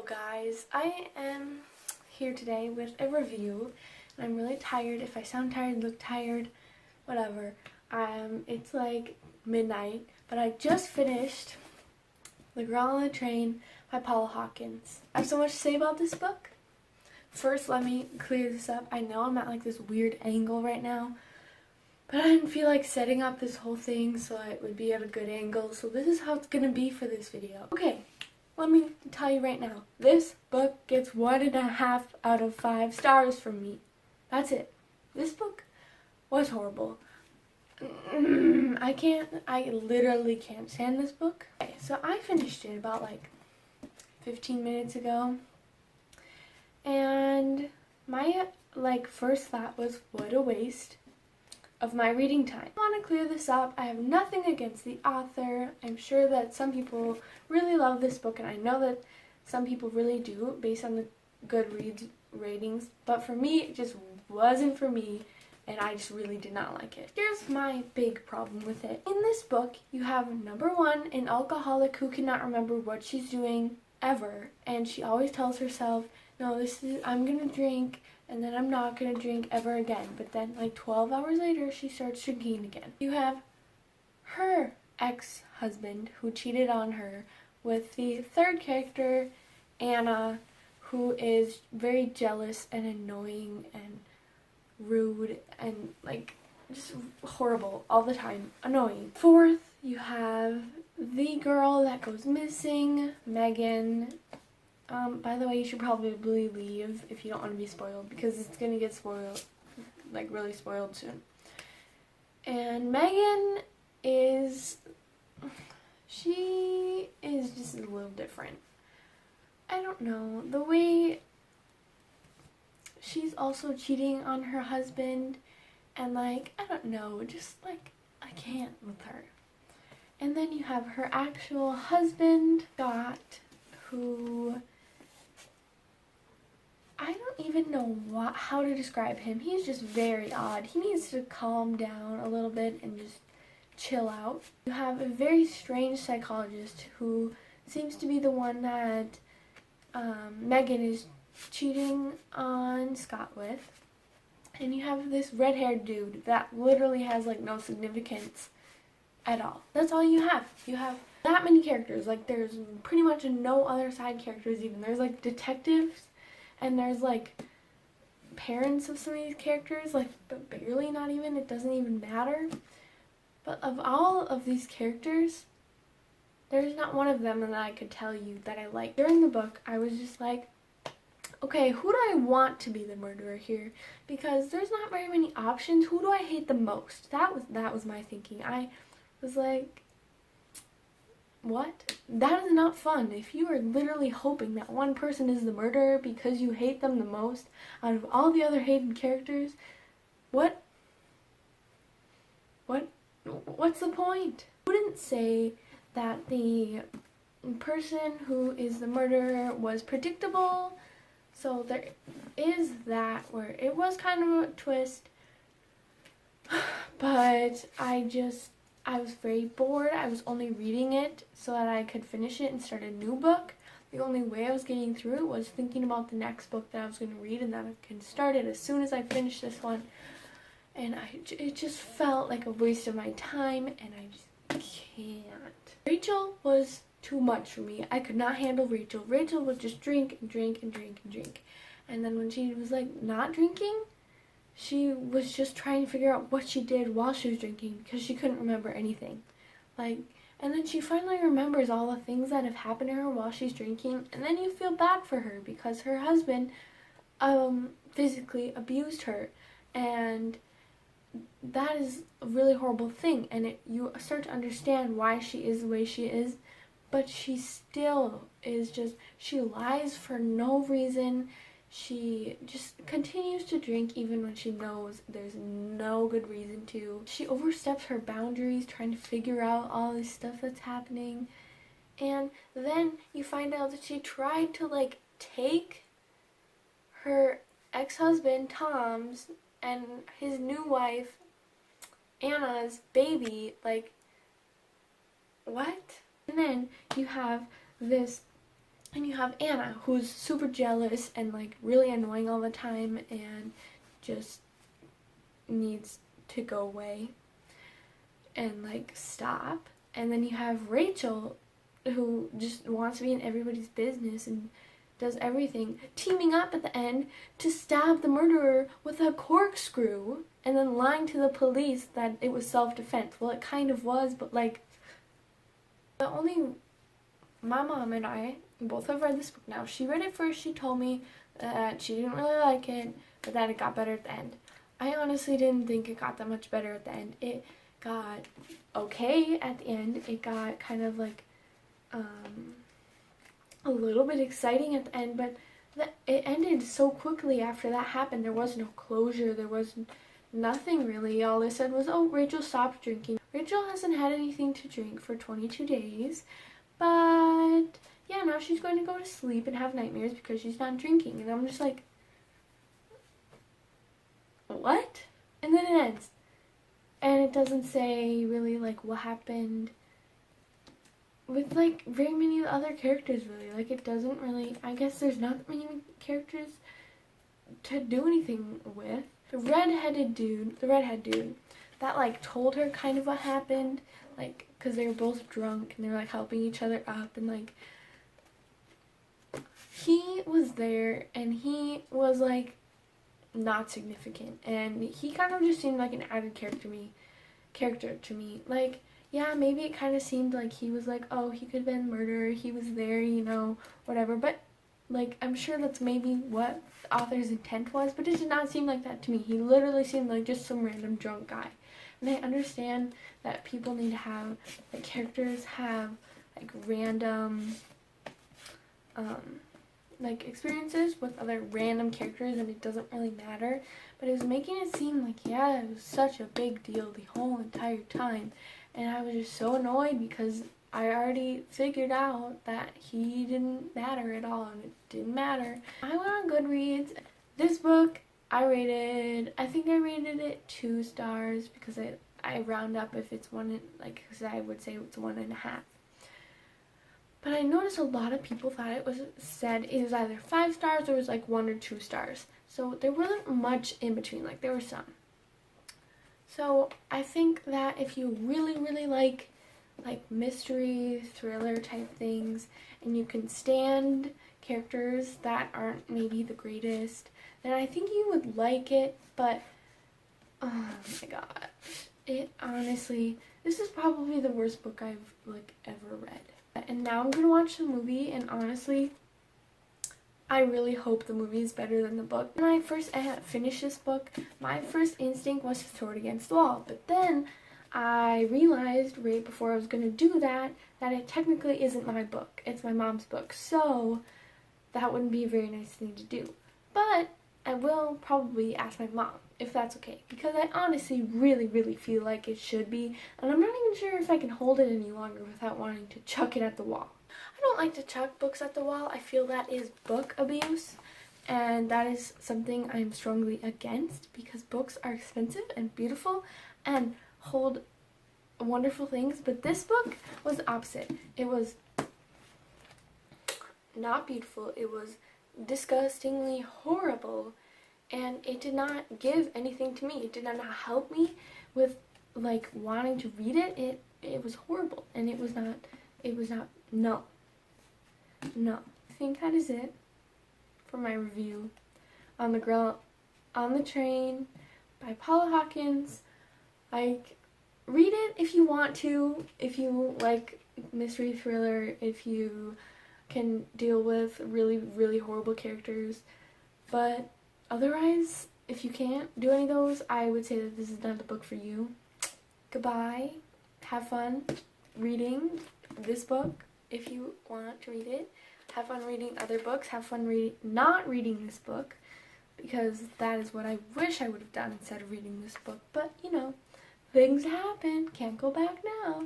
guys, I am here today with a review and I'm really tired. If I sound tired, look tired, whatever. It's like midnight, but I just finished The Girl on the Train by Paula Hawkins. I have so much to say about this book. First, let me clear this up. I know I'm at like this weird angle right now, but I didn't feel like setting up this whole thing so it would be at a good angle, so this is how it's gonna be for this video. Okay. Let me tell you right now, this book gets 1.5 out of 5 stars from me. That's it. This book was horrible. I literally can't stand this book. Okay, so I finished it about like 15 minutes ago. And my first thought was, what a waste of my reading time. I want to clear this up. I have nothing against the author. I'm sure that some people really love this book, and I know that some people really do based on the Goodreads ratings, but for me it just wasn't for me, and I just really did not like it. Here's my big problem with it. In this book you have, number one, an alcoholic who cannot remember what she's doing ever, and she always tells herself, no, I'm gonna drink and then I'm not gonna drink ever again. But then like 12 hours later she starts drinking again. You have her ex-husband who cheated on her with the third character, Anna, who is very jealous and annoying and rude and like just horrible all the time, annoying. Fourth, you have the girl that goes missing, Megan. By the way, you should probably leave if you don't want to be spoiled, because it's gonna get spoiled, like really spoiled soon. And Megan she is just a little different. I don't know, the way she's also cheating on her husband, and like, I don't know, just like, I can't with her. And then you have her actual husband, Scott, who I don't even know how to describe him. He's just very odd. He needs to calm down a little bit and just chill out. You have a very strange psychologist who seems to be the one that Megan is cheating on Scott with. And you have this red-haired dude that literally has like no significance at all. That's all you have. You have that many characters. Like, there's pretty much no other side characters even. There's like detectives, and there's like parents of some of these characters, like, but barely, not even. It doesn't even matter. But of all of these characters, there's not one of them that I could tell you that I like. During the book, I was just like, okay, who do I want to be the murderer here? Because there's not very many options. Who do I hate the most? That was my thinking. I was like, what? That is not fun. If you are literally hoping that one person is the murderer because you hate them the most out of all the other hated characters, what's the point? I wouldn't say that the person who is the murderer was predictable, so there is that where it was kind of a twist, but I was very bored. I was only reading it so that I could finish it and start a new book. The only way I was getting through it was thinking about the next book that I was going to read, and that I can start it as soon as I finish this one. And it just felt like a waste of my time, and I just can't. Rachel was too much for me. I could not handle Rachel. Rachel would just drink and drink and drink and drink. And then when she was like not drinking, she was just trying to figure out what she did while she was drinking because she couldn't remember anything. And then she finally remembers all the things that have happened to her while she's drinking, and then you feel bad for her because her husband physically abused her, and that is a really horrible thing, and you start to understand why she is the way she is, but she still is she lies for no reason. She just continues to drink even when she knows there's no good reason to. She oversteps her boundaries trying to figure out all this stuff that's happening. And then you find out that she tried to like take her ex-husband Tom's and his new wife Anna's baby. Like, what? And then you have this And you have Anna, who's super jealous and like really annoying all the time and just needs to go away and like stop. And then you have Rachel, who just wants to be in everybody's business and does everything, teaming up at the end to stab the murderer with a corkscrew and then lying to the police that it was self-defense. Well, it kind of was, but like, my mom and I both have read this book now. She read it first. She told me that she didn't really like it, but that it got better at the end. I honestly didn't think it got that much better at the end. It got okay at the end. It got kind of like a little bit exciting at the end, but it ended so quickly after that happened. There was no closure. There was nothing really. All they said was, oh, Rachel stopped drinking. Rachel hasn't had anything to drink for 22 days, but yeah, now she's going to go to sleep and have nightmares because she's not drinking. And I'm just like, what? And then it ends. And it doesn't say really like what happened with like very many other characters really. Like it doesn't really, I guess there's not many characters to do anything with. The redhead dude, that like told her kind of what happened, like because they were both drunk and they were like helping each other up, and like he was there and he was like not significant, and he kind of just seemed like an added character to me. Like, yeah, maybe it kind of seemed like he was like, oh, he could have been murdered, he was there, you know, whatever, but like I'm sure that's maybe what the author's intent was, but it did not seem like that to me. He literally seemed like just some random drunk guy. And I understand that people need to have, like, characters have like random like experiences with other random characters, and it doesn't really matter, but it was making it seem like, yeah, it was such a big deal the whole entire time, and I was just so annoyed because I already figured out that he didn't matter at all, and it didn't matter. I went on Goodreads. This book, I think I rated it 2 stars because I round up if it's one, like, because I would say it's 1.5. But I noticed a lot of people thought it was either 5 stars or it was like 1 or 2 stars. So there wasn't much in between, like there were some. So I think that if you really, really like mystery, thriller type things, and you can stand characters that aren't maybe the greatest, then I think you would like it. But oh my god, it honestly, this is probably the worst book I've like ever read. And now I'm gonna watch the movie, and honestly, I really hope the movie is better than the book. When I first finished this book, my first instinct was to throw it against the wall, but then I realized right before I was gonna do that it technically isn't my book, it's my mom's book, so that wouldn't be a very nice thing to do. But I will probably ask my mom if that's okay, because I honestly really, really feel like it should be, and I'm not even sure if I can hold it any longer without wanting to chuck it at the wall. I don't like to chuck books at the wall. I feel that is book abuse, and that is something I'm strongly against, because books are expensive and beautiful and hold wonderful things, but this book was the opposite. It was not beautiful, it was disgustingly horrible, and it did not give anything to me. It did not help me with like wanting to read it. It was horrible, and it was not, no. I think that is it for my review on The Girl on the Train by Paula Hawkins. Like, read it if you want to, if you like mystery thriller, if you can deal with really, really horrible characters, but otherwise, if you can't do any of those, I would say that this is not the book for you. Goodbye. Have fun reading this book if you want to read it. Have fun reading other books. Have fun not reading this book, because that is what I wish I would have done instead of reading this book. But, you know, things happen. Can't go back now.